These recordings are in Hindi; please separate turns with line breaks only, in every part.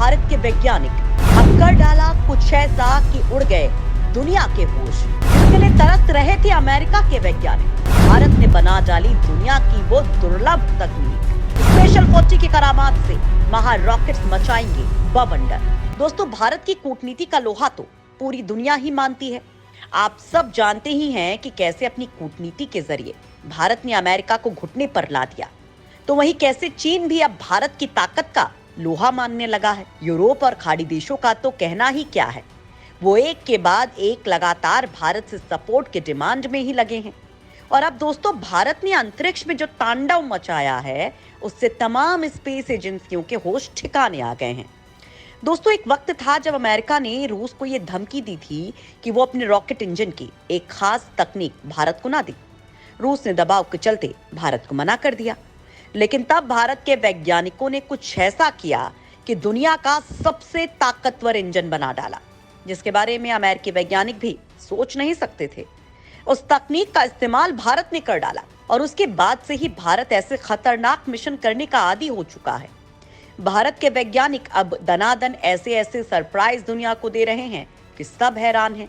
भारत के वैज्ञानिक अब कर डाला कुछ ऐसा कि उड़ गए दुनिया के होश। इसके लिए तरस रहे थे अमेरिका के वैज्ञानिक। भारत ने बना डाली दुनिया की वो दुर्लभ तकनीक। स्पेशल 40 की करामात से महा रॉकेट्स मचाएंगे बवंडर। दोस्तों, भारत की कूटनीति का लोहा तो पूरी दुनिया ही मानती है। आप सब जानते ही हैं कि कैसे अपनी कूटनीति के जरिए भारत ने अमेरिका को घुटने पर ला दिया, तो वहीं कैसे चीन भी अब भारत की ताकत का लोहा मानने लगा है। यूरोप और खाड़ी देशों का तो कहना ही क्या है, वो एक के बाद एक लगातार भारत से सपोर्ट के डिमांड में ही लगे हैं। और अब दोस्तों, भारत ने अंतरिक्ष में जो तांडव मचाया है, उससे तमाम स्पेस एजेंसियों के होश ठिकाने आ गए हैं। दोस्तों, एक वक्त था जब अमेरिका ने रूस को यह धमकी दी थी कि वो अपने रॉकेट इंजन की एक खास तकनीक भारत को ना दे। रूस ने दबाव के चलते भारत को मना कर दिया, लेकिन तब भारत के वैज्ञानिकों ने कुछ ऐसा किया कि दुनिया का सबसे ताकतवर इंजन बना डाला, जिसके बारे में अमेरिकी वैज्ञानिक भी सोच नहीं सकते थे। उस तकनीक का इस्तेमाल भारत ने कर डाला और उसके बाद से ही भारत ऐसे खतरनाक मिशन करने का आदी हो चुका है। भारत के वैज्ञानिक अब दनादन ऐसे ऐसे सरप्राइज दुनिया को दे रहे हैं कि सब हैरान हैं।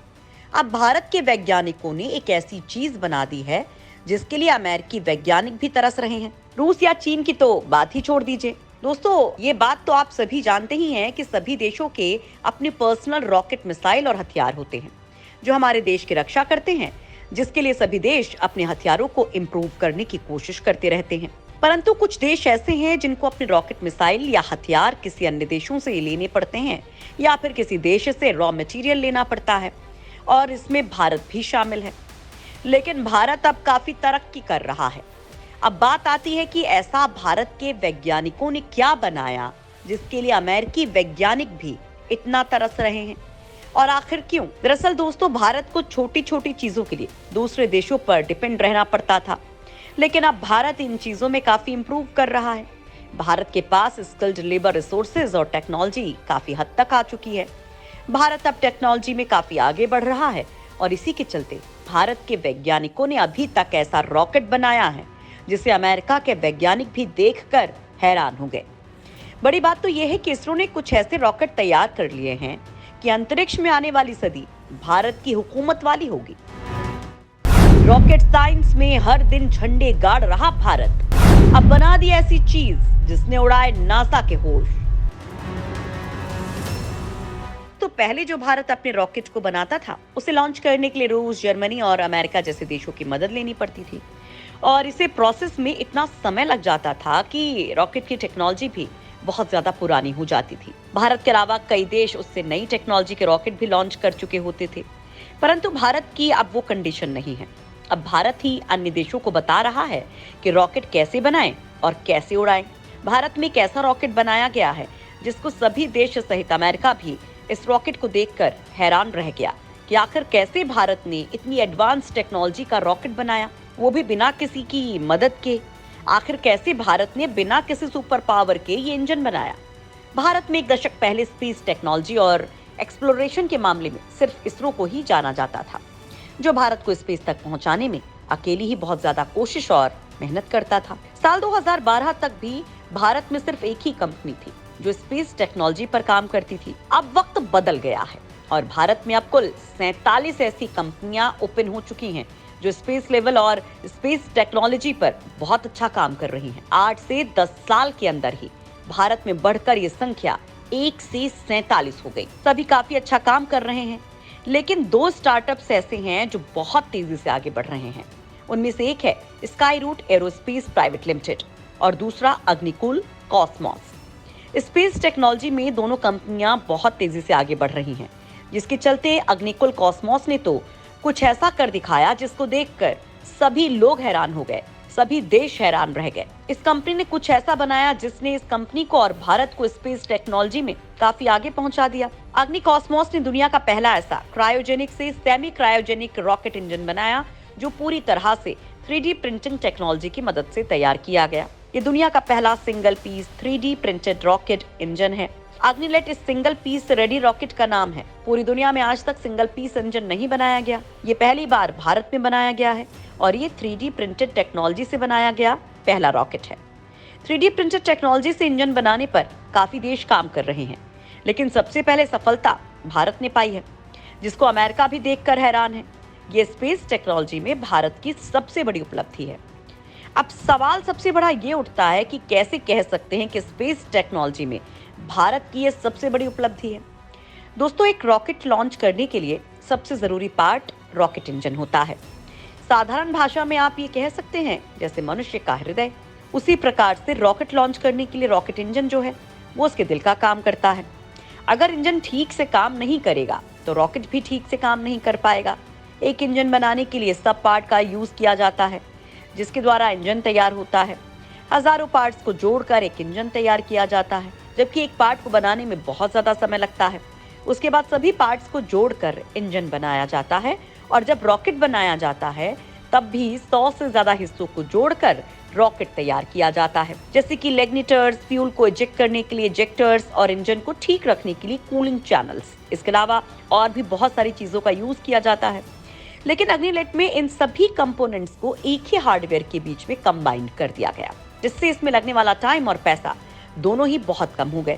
अब भारत के वैज्ञानिकों ने एक ऐसी चीज बना दी है जिसके लिए अमेरिकी वैज्ञानिक भी तरस रहे हैं। रूस या चीन की तो बात ही छोड़ दीजिए। दोस्तों, ये बात तो आप सभी जानते ही हैं कि सभी देशों के अपने पर्सनल रॉकेट मिसाइल और हथियार होते हैं जो हमारे देश की रक्षा करते हैं, जिसके लिए सभी देश अपने हथियारों को इम्प्रूव करने की कोशिश करते रहते हैं। परंतु कुछ देश ऐसे हैं जिनको अपने रॉकेट मिसाइल या हथियार किसी अन्य देशों से लेने पड़ते हैं या फिर किसी देश से रॉ मटेरियल लेना पड़ता है, और इसमें भारत भी शामिल है। लेकिन भारत अब काफी तरक्की कर रहा है। अब बात आती है कि ऐसा भारत के वैज्ञानिकों ने क्या बनाया जिसके लिए अमेरिकी वैज्ञानिक भी इतना तरस रहे हैं, और आखिर क्यों? दरअसल दोस्तों, भारत को छोटी छोटी चीजों के लिए दूसरे देशों पर डिपेंड रहना पड़ता था, लेकिन अब भारत इन चीजों में काफी इंप्रूव कर रहा है। भारत के पास स्किल्ड लेबर रिसोर्सेज और टेक्नोलॉजी काफी हद तक आ चुकी है। भारत अब टेक्नोलॉजी में काफी आगे बढ़ रहा है, और इसी के चलते भारत के वैज्ञानिकों ने अभी तक ऐसा रॉकेट बनाया है जिसे अमेरिका के वैज्ञानिक भी देखकर हैरान हो गए। बड़ी बात तो यह है कि इसरो ने कुछ ऐसे रॉकेट तैयार कर लिए हैं कि अंतरिक्ष में आने वाली सदी भारत की हुकूमत वाली होगी। रॉकेट साइंस में हर दिन झंडे गाड़ रहा भारत अब बना दी ऐसी चीज जिसने उड़ाए नासा के होश। तो पहले जो भारत अपने रॉकेट को बनाता था, उसे लॉन्च करने के लिए रूस, जर्मनी और अमेरिका जैसे देशों की मदद लेनी पड़ती थी, और इसे प्रोसेस में इतना समय लग जाता था कि रॉकेट की टेक्नोलॉजी भी बहुत ज्यादा पुरानी हो जाती थी। भारत के अलावा कई देश उससे नई टेक्नोलॉजी के रॉकेट भी लॉन्च कर चुके होते थे, परंतु भारत की अब वो कंडीशन नहीं है। अब भारत ही अन्य देशों को बता रहा है कि रॉकेट कैसे बनाएं और कैसे उड़ाएं। भारत में एक ऐसा रॉकेट बनाया गया है जिसको सभी देश सहित अमेरिका भी इस रॉकेट को देखकर हैरान रह गया कि आखिर कैसे भारत ने इतनी एडवांस टेक्नोलॉजी का रॉकेट बनाया, वो भी बिना किसी की मदद के। आखिर कैसे भारत ने बिना किसी सुपर पावर के ये इंजन बनाया। भारत में एक दशक पहले स्पेस टेक्नोलॉजी और एक्सप्लोरेशन के मामले में सिर्फ इसरो को ही जाना जाता था, जो भारत को स्पेस तक पहुंचाने में अकेली ही बहुत ज्यादा कोशिश और मेहनत करता था। साल 2012 तक भी भारत में सिर्फ एक ही कंपनी थी जो स्पेस टेक्नोलॉजी पर काम करती थी। अब वक्त बदल गया है और भारत में अब कुल 47 ऐसी कंपनियां ओपन हो चुकी हैं जो स्पेस लेवल और स्पेस टेक्नोलॉजी पर बहुत अच्छा काम कर रही हैं। 8 से 10 साल के अंदर ही भारत में बढ़कर ये संख्या 1 से 47 हो गई। सभी काफी अच्छा काम कर रहे हैं, लेकिन 2 स्टार्टअप्स ऐसे हैं जो बहुत तेजी से आगे बढ़ रहे हैं। उनमें से एक है Skyroot Aerospace private limited और दूसरा अग्निकुल कॉस्मोस। स्पेस टेक्नोलॉजी में दोनों कंपनियां बहुत तेजी से आगे बढ़ रही हैं, जिसके चलते अग्निकुल कॉस्मोस ने तो कुछ ऐसा कर दिखाया जिसको देखकर सभी लोग हैरान हो गए, सभी देश हैरान रह गए। इस कंपनी ने कुछ ऐसा बनाया जिसने इस कंपनी को और भारत को स्पेस टेक्नोलॉजी में काफी आगे पहुंचा दिया। अग्नि कॉस्मोस ने दुनिया का पहला ऐसा क्रायोजेनिक से सेमी क्रायोजेनिक रॉकेट इंजन बनाया जो पूरी तरह से 3D प्रिंटिंग टेक्नोलॉजी की मदद से तैयार किया गया। ये दुनिया का पहला single piece 3D printed rocket engine है। अग्निलेट इस सिंगल पीस रेडी रॉकेट का नाम है। पूरी दुनिया में आज तक सिंगल पीस इंजन नहीं बनाया गया, ये पहली बार भारत में बनाया गया है और ये 3D प्रिंटेड टेक्नोलॉजी से बनाया गया पहला रॉकेट है। 3D प्रिंटेड टेक्नोलॉजी से इंजन बनाने पर काफी देश काम कर रहे हैं। लेकिन सबसे पहले सफलता भारत ने पाई है, जिसको अमेरिका भी देखकर हैरान है। ये स्पेस टेक्नोलॉजी में भारत की सबसे बड़ी उपलब्धि है। अब सवाल सबसे बड़ा ये उठता है कि कैसे कह सकते हैं कि स्पेस टेक्नोलॉजी में भारत की ये सबसे बड़ी उपलब्धि है। दोस्तों, एक रॉकेट लॉन्च करने के लिए सबसे जरूरी पार्ट रॉकेट इंजन होता है। साधारण भाषा में आप ये कह सकते हैं जैसे मनुष्य का हृदय, उसी प्रकार से रॉकेट लॉन्च करने के लिए रॉकेट इंजन जो है वो उसके दिल का काम करता है। अगर इंजन ठीक से काम नहीं करेगा तो रॉकेट भी ठीक से काम नहीं कर पाएगा। एक इंजन बनाने के लिए सब पार्ट का यूज किया जाता है, जिसके द्वारा इंजन तैयार होता है। हजारों पार्ट्स को जोड़कर एक इंजन तैयार किया जाता है, जबकि एक पार्ट को बनाने में बहुत ज्यादा समय लगता है। उसके बाद सभी पार्ट्स को जोड़कर इंजन बनाया जाता है, और जब रॉकेट बनाया जाता है तब भी 100 से ज्यादा हिस्सों को जोड़कर रॉकेट तैयार किया जाता है, जैसे कि लेग्निटर्स, फ्यूल को इजेक्ट करने के लिए इजेक्टर्स और इंजन को ठीक रखने के लिए कूलिंग चैनल्स। इसके अलावा और भी बहुत सारी चीजों का यूज किया जाता है। लेकिन अग्निलेट में इन सभी कंपोनेंट्स को एक ही हार्डवेयर के बीच में कंबाइन कर दिया गया, जिससे इसमें लगने वाला टाइम और पैसा दोनों ही बहुत कम हो गए।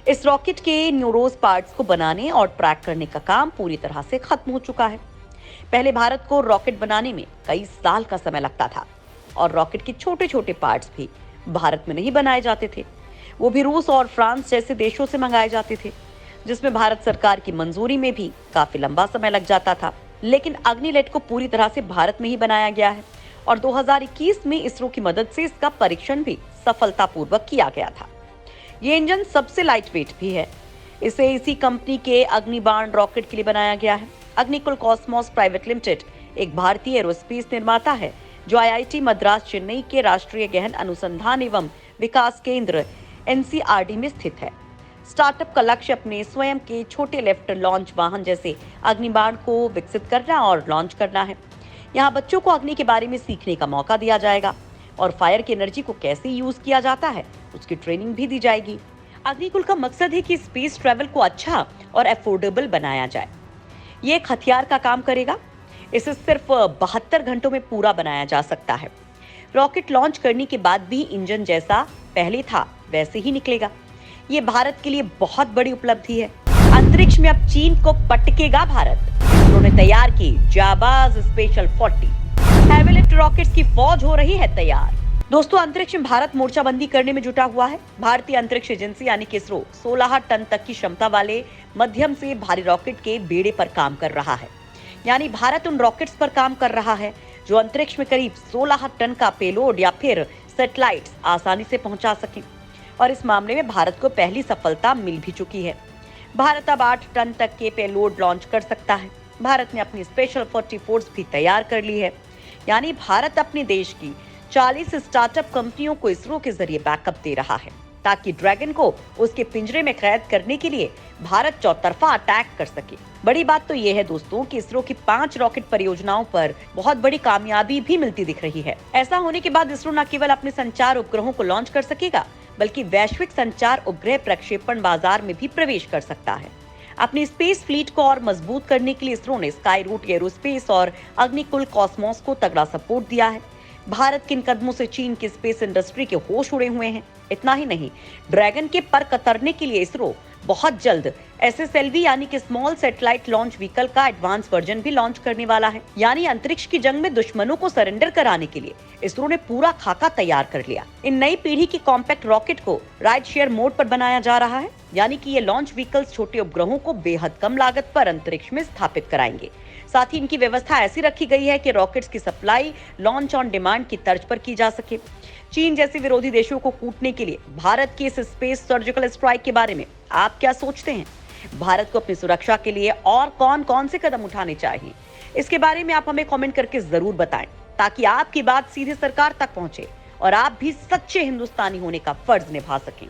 इस रॉकेट के न्यूरोज पार्ट्स को बनाने और ट्रैक करने का काम पूरी तरह से खत्म हो चुका है। पहले भारत को रॉकेट बनाने में कई साल का समय लगता था, और रॉकेट के छोटे छोटे पार्ट्स भी भारत में नहीं बनाए जाते थे। वो भी रूस और फ्रांस जैसे देशों से मंगाए जाते थे, जिसमें भारत सरकार की मंजूरी में भी काफी लंबा समय लग जाता था। लेकिन अग्निलेट को पूरी तरह से भारत में ही बनाया गया है, और 2021 में इसरो की मदद से इसका परीक्षण भी सफलतापूर्वक किया गया था। ये इंजन सबसे लाइट वेट भी है। इसे इसी कंपनी के अग्निबाण रॉकेट के लिए बनाया गया है। अग्निकुल कॉस्मोस प्राइवेट लिमिटेड एक भारतीय एरोस्पेस निर्माता है, जो आईआईटी मद्रास चेन्नई के राष्ट्रीय गहन अनुसंधान एवं विकास केंद्र एनसीआरडी में स्थित है। स्टार्टअप का लक्ष्य अपने स्वयं के छोटे लेफ्ट लॉन्च वाहन जैसे अग्निबाण को विकसित करना और लॉन्च करना है। यहाँ बच्चों को अग्नि के बारे में सीखने का मौका दिया जाएगा, और फायर की एनर्जी को कैसे यूज किया जाता है उसकी ट्रेनिंग भी दी जाएगी। अग्निकुल का मकसद है कि स्पेस ट्रैवल को अच्छा और अफोर्डेबल बनाया जाए। ये एक हथियार का काम करेगा। इसे सिर्फ 72 घंटों में पूरा बनाया जा सकता है। रॉकेट लॉन्च करने के बाद भी इंजन जैसा पहले था वैसे ही निकलेगा। ये भारत के लिए बहुत बड़ी उपलब्धि है। अंतरिक्ष में अब चीन को पटकेगा भारत। इसरो ने तैयार की जाबाज स्पेशल 40 हैवी लिफ्ट रॉकेट्स की फौज हो रही है तैयार। दोस्तों, अंतरिक्ष में भारत मोर्चाबंदी करने में जुटा हुआ है। भारतीय अंतरिक्ष एजेंसी यानी कि इसरो 16 टन तक की क्षमता वाले मध्यम से भारी रॉकेट के बेड़े पर काम कर रहा है। यानी भारत उन रॉकेट्स पर काम कर रहा है जो अंतरिक्ष में करीब 16 टन का पेलोड या फिर सैटेलाइट्स आसानी से पहुंचा सके, और इस मामले में भारत को पहली सफलता मिल भी चुकी है। भारत अब 8 टन तक के पेलोड लॉन्च कर सकता है। भारत ने अपनी स्पेशल 40 फोर्स भी तैयार कर ली है। यानी भारत अपने देश की 40 स्टार्टअप कंपनियों को इसरो के जरिए बैकअप दे रहा है, ताकि ड्रैगन को उसके पिंजरे में कैद करने के लिए भारत चौतरफा अटैक कर सके। बड़ी बात तो यह है दोस्तों कि इसरो की 5 रॉकेट परियोजनाओं पर बहुत बड़ी कामयाबी भी मिलती दिख रही है। ऐसा होने के बाद इसरो न केवल अपने संचार उपग्रहों को लॉन्च कर सकेगा, बल्कि वैश्विक संचार उपग्रह प्रक्षेपण बाजार में भी प्रवेश कर सकता है। अपनी स्पेस फ्लीट को और मजबूत करने के लिए इसरो ने स्काई रूट एरोस्पेस और अग्निकुल कॉस्मोस को तगड़ा सपोर्ट दिया है। भारत के इन कदमों से चीन की स्पेस इंडस्ट्री के होश उड़े हुए हैं। इतना ही नहीं, ड्रैगन के पर कतरने के लिए इसरो बहुत जल्द SSLV यानी कि स्मॉल सैटेलाइट लॉन्च व्हीकल का एडवांस वर्जन भी लॉन्च करने वाला है। यानी अंतरिक्ष की जंग में दुश्मनों को सरेंडर कराने के लिए इसरो ने पूरा खाका तैयार कर लिया। इन नई पीढ़ी की कॉम्पैक्ट रॉकेट को राइड शेयर मोड पर बनाया जा रहा है। यानी कि ये लॉन्च व्हीकल्स छोटे उपग्रहों को बेहद कम लागत पर अंतरिक्ष में स्थापित कराएंगे। साथ ही इनकी व्यवस्था ऐसी रखी गई है कि रॉकेट्स की सप्लाई लॉन्च ऑन डिमांड की तर्ज पर की जा सके। चीन जैसे विरोधी देशों को कूटने के लिए भारत की इस स्पेस सर्जिकल स्ट्राइक के बारे में आप क्या सोचते हैं? भारत को अपनी सुरक्षा के लिए और कौन कौन से कदम उठाने चाहिए, इसके बारे में आप हमें कमेंट करके जरूर बताएं, ताकि आपकी बात सीधे सरकार तक पहुंचे और आप भी सच्चे हिंदुस्तानी होने का फर्ज निभा सकें।